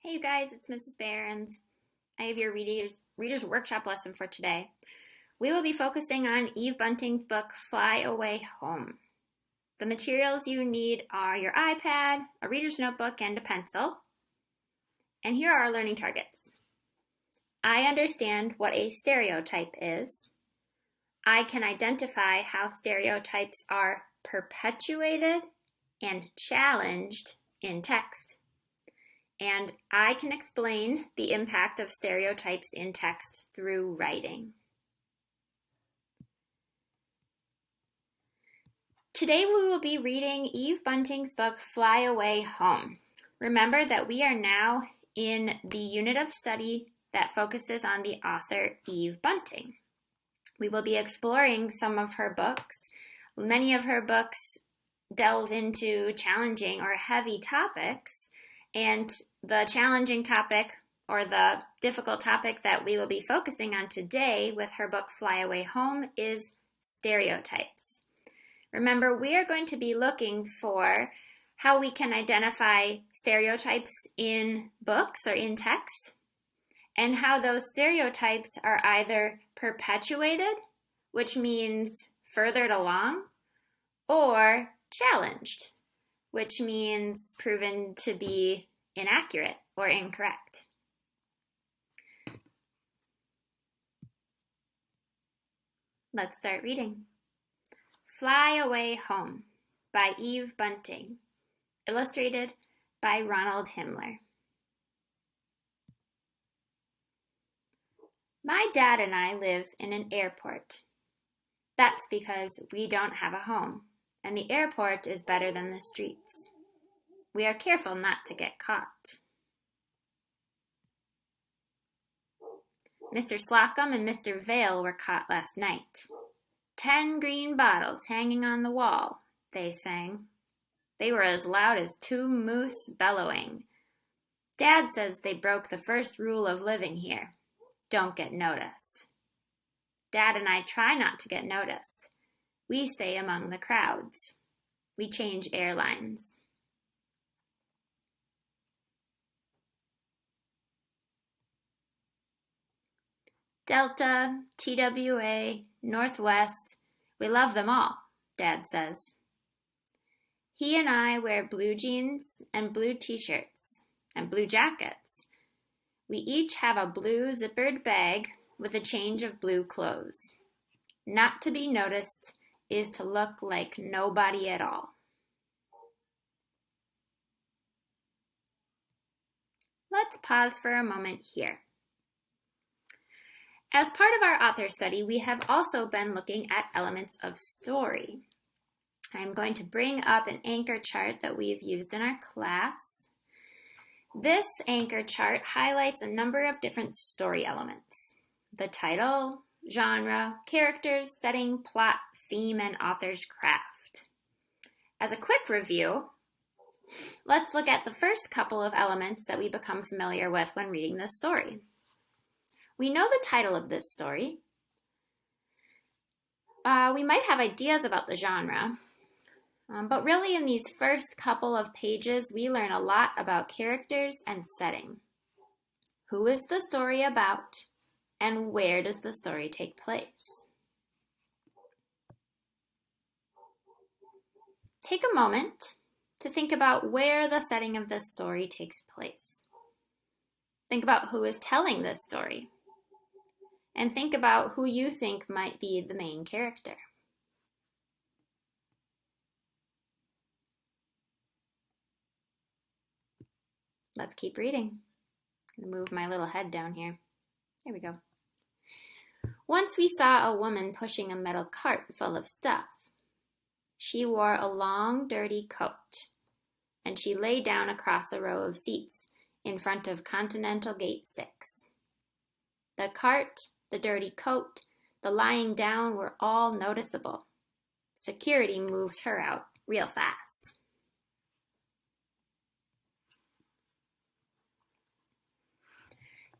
Hey you guys, it's Mrs. Behrens. I have your readers Workshop lesson for today. We will be focusing on Eve Bunting's book, Fly Away Home. The materials you need are your iPad, a reader's notebook, and a pencil. And here are our learning targets. I understand what a stereotype is. I can identify how stereotypes are perpetuated and challenged in text. And I can explain the impact of stereotypes in text through writing. Today we will be reading Eve Bunting's book, Fly Away Home. Remember that we are now in the unit of study that focuses on the author Eve Bunting. We will be exploring some of her books. Many of her books delve into challenging or heavy topics, and the challenging topic or the difficult topic that we will be focusing on today with her book Fly Away Home is stereotypes. Remember, we are going to be looking for how we can identify stereotypes in books or in text, and how those stereotypes are either perpetuated, which means furthered along, or challenged, which means proven to be inaccurate or incorrect. Let's start reading. Fly Away Home by Eve Bunting, illustrated by Ronald Himmler. My dad and I live in an airport. That's because we don't have a home, and the airport is better than the streets. We are careful not to get caught. Mr. Slocum and Mr. Vail were caught last night. 10 green bottles hanging on the wall, they sang. They were as loud as 2 moose bellowing. Dad says they broke the first rule of living here. Don't get noticed. Dad and I try not to get noticed. We stay among the crowds. We change airlines. Delta, TWA, Northwest, we love them all, Dad says. He and I wear blue jeans and blue t-shirts and blue jackets. We each have a blue zippered bag with a change of blue clothes. Not to be noticed is to look like nobody at all. Let's pause for a moment here. As part of our author study, we have also been looking at elements of story. I'm going to bring up an anchor chart that we've used in our class. This anchor chart highlights a number of different story elements: the title, genre, characters, setting, plot, theme, and author's craft. As a quick review, let's look at the first couple of elements that we become familiar with when reading this story. We know the title of this story. We might have ideas about the genre, but really in these first couple of pages, we learn a lot about characters and setting. Who is the story about, and where does the story take place? Take a moment to think about where the setting of this story takes place. Think about who is telling this story. And think about who you think might be the main character. Let's keep reading. I'm going to move my little head down here. There we go. Once we saw a woman pushing a metal cart full of stuff. She wore a long, dirty coat, and she lay down across a row of seats in front of Continental Gate 6. The cart, the dirty coat, the lying down were all noticeable. Security moved her out real fast.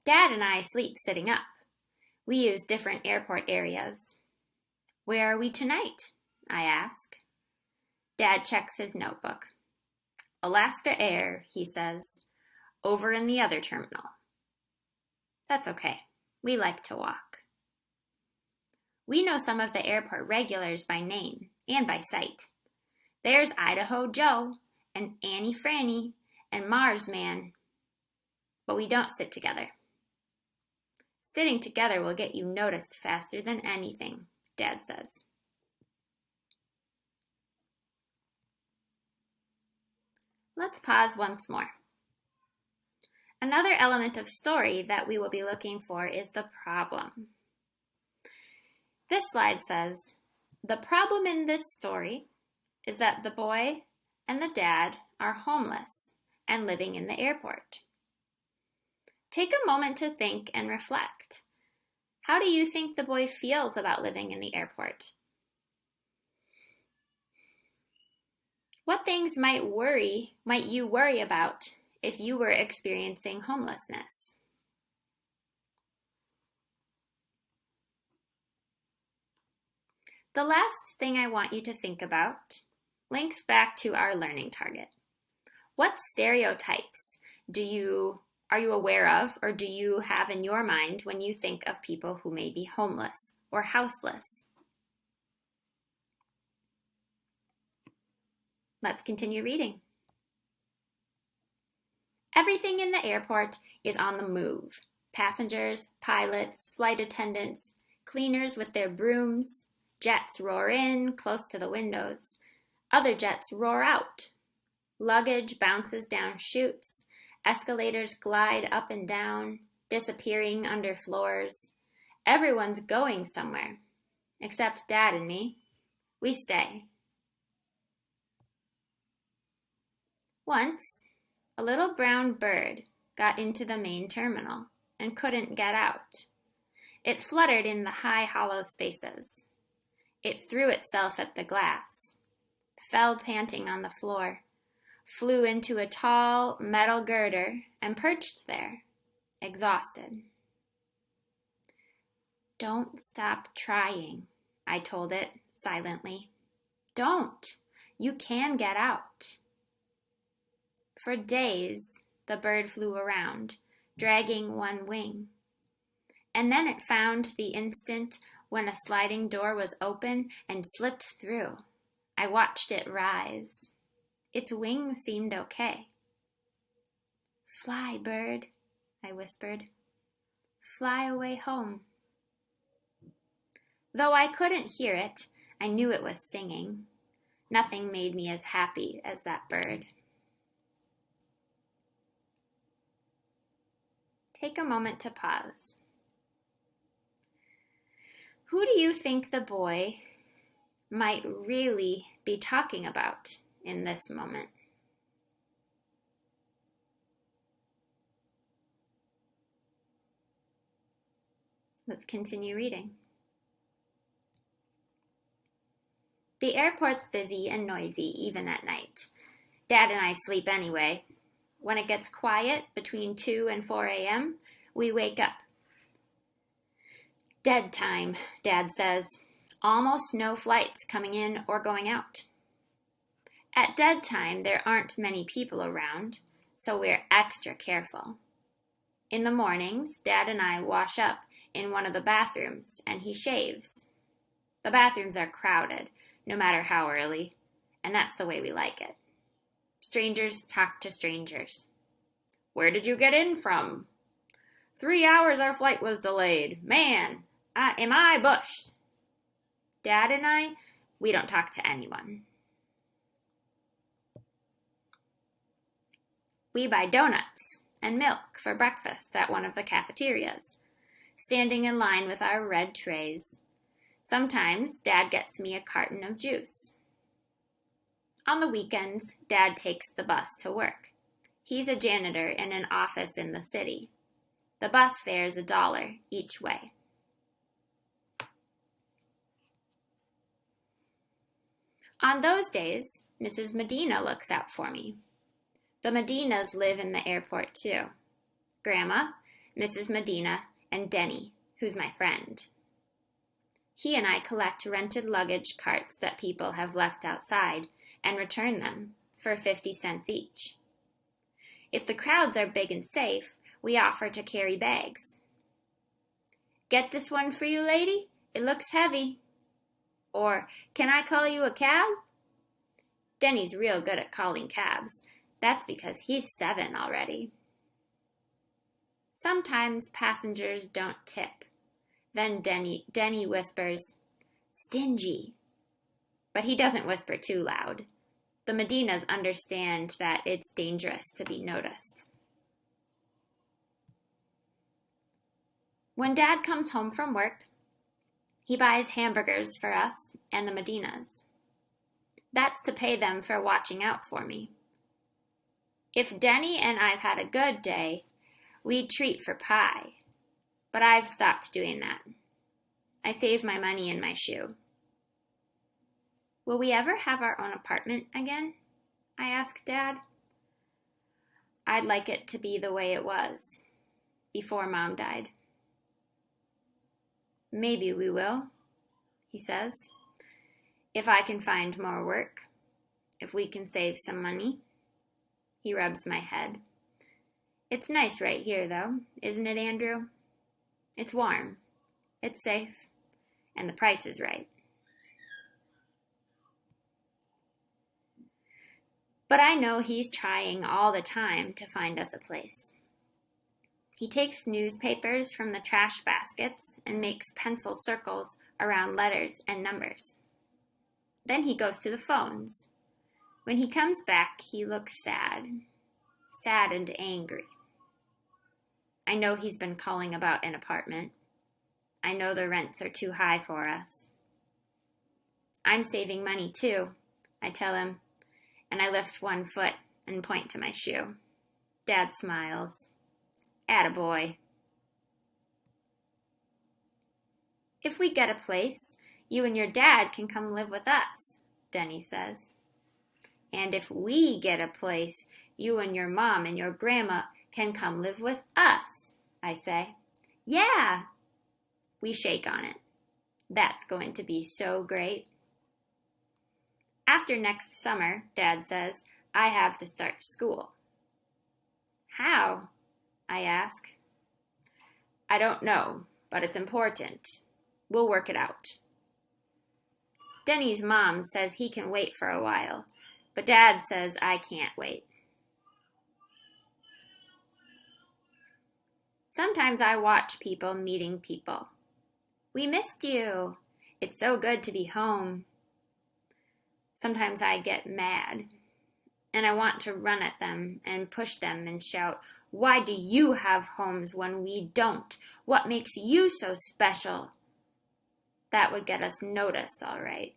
Dad and I sleep sitting up. We use different airport areas. Where are we tonight? I ask. Dad checks his notebook. Alaska Air, he says. over in the other terminal. That's okay. We like to walk. We know some of the airport regulars by name and by sight. There's Idaho Joe and Annie Franny and Mars Man. But we don't sit together. Sitting together will get you noticed faster than anything, Dad says. Let's pause once more. Another element of story that we will be looking for is the problem. This slide says, the problem in this story is that the boy and the dad are homeless and living in the airport. Take a moment to think and reflect. How do you think the boy feels about living in the airport? What things might you worry about if you were experiencing homelessness? The last thing I want you to think about links back to our learning target. What stereotypes are you aware of or do you have in your mind when you think of people who may be homeless or houseless? Let's continue reading. Everything in the airport is on the move. Passengers, pilots, flight attendants, cleaners with their brooms. Jets roar in, close to the windows. Other jets roar out. Luggage bounces down chutes. Escalators glide up and down, disappearing under floors. Everyone's going somewhere, except Dad and me. We stay. Once, a little brown bird got into the main terminal and couldn't get out. It fluttered in the high, hollow spaces. It threw itself at the glass, fell panting on the floor, flew into a tall metal girder and perched there, exhausted. Don't stop trying, I told it silently. Don't. You can get out. For days, the bird flew around, dragging one wing. And then it found the instant when a sliding door was open and slipped through. I watched it rise. Its wings seemed okay. Fly, bird, I whispered. Fly away home. Though I couldn't hear it, I knew it was singing. Nothing made me as happy as that bird. Take a moment to pause. Who do you think the boy might really be talking about in this moment? Let's continue reading. The airport's busy and noisy even at night. Dad and I sleep anyway. When it gets quiet between 2 and 4 a.m., we wake up. Dead time, Dad says. Almost no flights coming in or going out. At dead time, there aren't many people around, so we're extra careful. In the mornings, Dad and I wash up in one of the bathrooms, and he shaves. The bathrooms are crowded, no matter how early, and that's the way we like it. Strangers talk to strangers. Where did you get in from? 3 hours our flight was delayed. Man, am I bushed? Dad and I, we don't talk to anyone. We buy donuts and milk for breakfast at one of the cafeterias, standing in line with our red trays. Sometimes Dad gets me a carton of juice. On the weekends, Dad takes the bus to work. He's a janitor in an office in the city. The bus fare's $1 each way. On those days, Mrs. Medina looks out for me. The Medinas live in the airport too. Grandma, Mrs. Medina, and Denny, who's my friend. He and I collect rented luggage carts that people have left outside and return them for 50 cents each. If the crowds are big and safe, we offer to carry bags. Get this one for you, lady? It looks heavy. Or, can I call you a cab? Denny's real good at calling cabs. That's because he's 7 already. Sometimes passengers don't tip. Then Denny whispers, "Stingy." But he doesn't whisper too loud. The Medinas understand that it's dangerous to be noticed. When Dad comes home from work, he buys hamburgers for us and the Medinas. That's to pay them for watching out for me. If Denny and I've had a good day, we treat for pie. But I've stopped doing that. I save my money in my shoe. Will we ever have our own apartment again? I asked Dad. I'd like it to be the way it was before Mom died. Maybe we will, he says. If I can find more work, if we can save some money. He rubs my head. It's nice right here, though, isn't it, Andrew? It's warm, it's safe, and the price is right. But I know he's trying all the time to find us a place. He takes newspapers from the trash baskets and makes pencil circles around letters and numbers. Then he goes to the phones. When he comes back, he looks sad and angry. I know he's been calling about an apartment. I know the rents are too high for us. I'm saving money too, I tell him, and I lift one foot and point to my shoe. Dad smiles. Attaboy. If we get a place, you and your dad can come live with us, Denny says. And if we get a place, you and your mom and your grandma can come live with us, I say. Yeah! We shake on it. That's going to be so great. After next summer, Dad says, I have to start school. How? I ask. I don't know, but it's important. We'll work it out. Denny's mom says he can wait for a while, but Dad says I can't wait. Sometimes I watch people meeting people. We missed you. It's so good to be home. Sometimes I get mad, and I want to run at them and push them and shout, why do you have homes when we don't? What makes you so special? That would get us noticed, all right.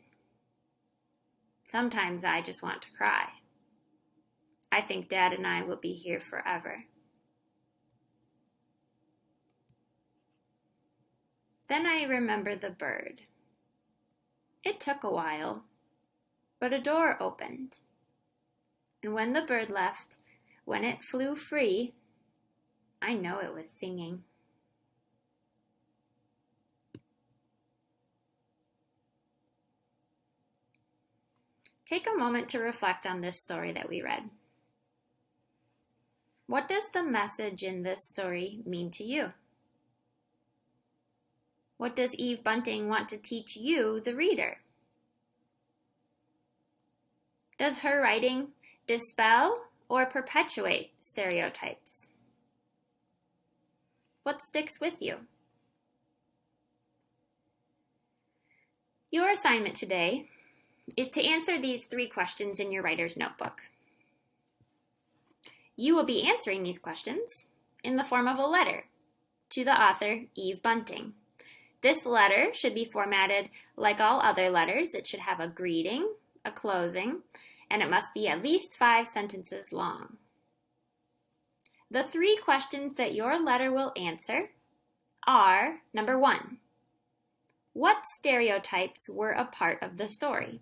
Sometimes I just want to cry. I think Dad and I will be here forever. Then I remember the bird. It took a while, but a door opened. And when the bird left, when it flew free, I know it was singing. Take a moment to reflect on this story that we read. What does the message in this story mean to you? What does Eve Bunting want to teach you, the reader? Does her writing dispel or perpetuate stereotypes? What sticks with you? Your assignment today is to answer these 3 questions in your writer's notebook. You will be answering these questions in the form of a letter to the author, Eve Bunting. This letter should be formatted like all other letters. It should have a greeting, a closing, and it must be at least 5 sentences long. The 3 questions that your letter will answer are, number 1, what stereotypes were a part of the story?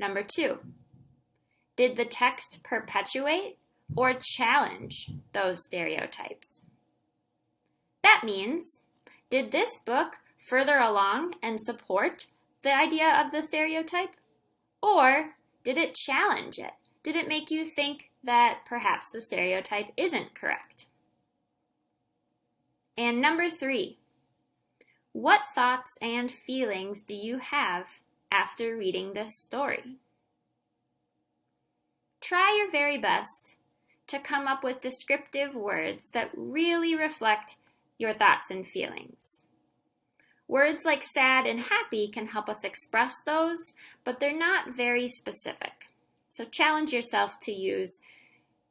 Number 2, did the text perpetuate or challenge those stereotypes? That means, did this book further along and support the idea of the stereotype? Or did it challenge it? did it make you think that perhaps the stereotype isn't correct? And number 3, what thoughts and feelings do you have after reading this story? Try your very best to come up with descriptive words that really reflect your thoughts and feelings. Words like sad and happy can help us express those, but they're not very specific. So challenge yourself to use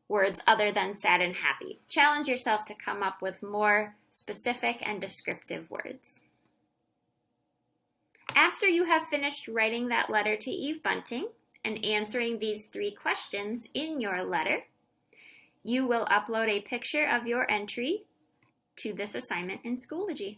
words other than sad and happy. Challenge yourself to come up with more specific and descriptive words. After you have finished writing that letter to Eve Bunting and answering these 3 questions in your letter, you will upload a picture of your entry to this assignment in Schoology.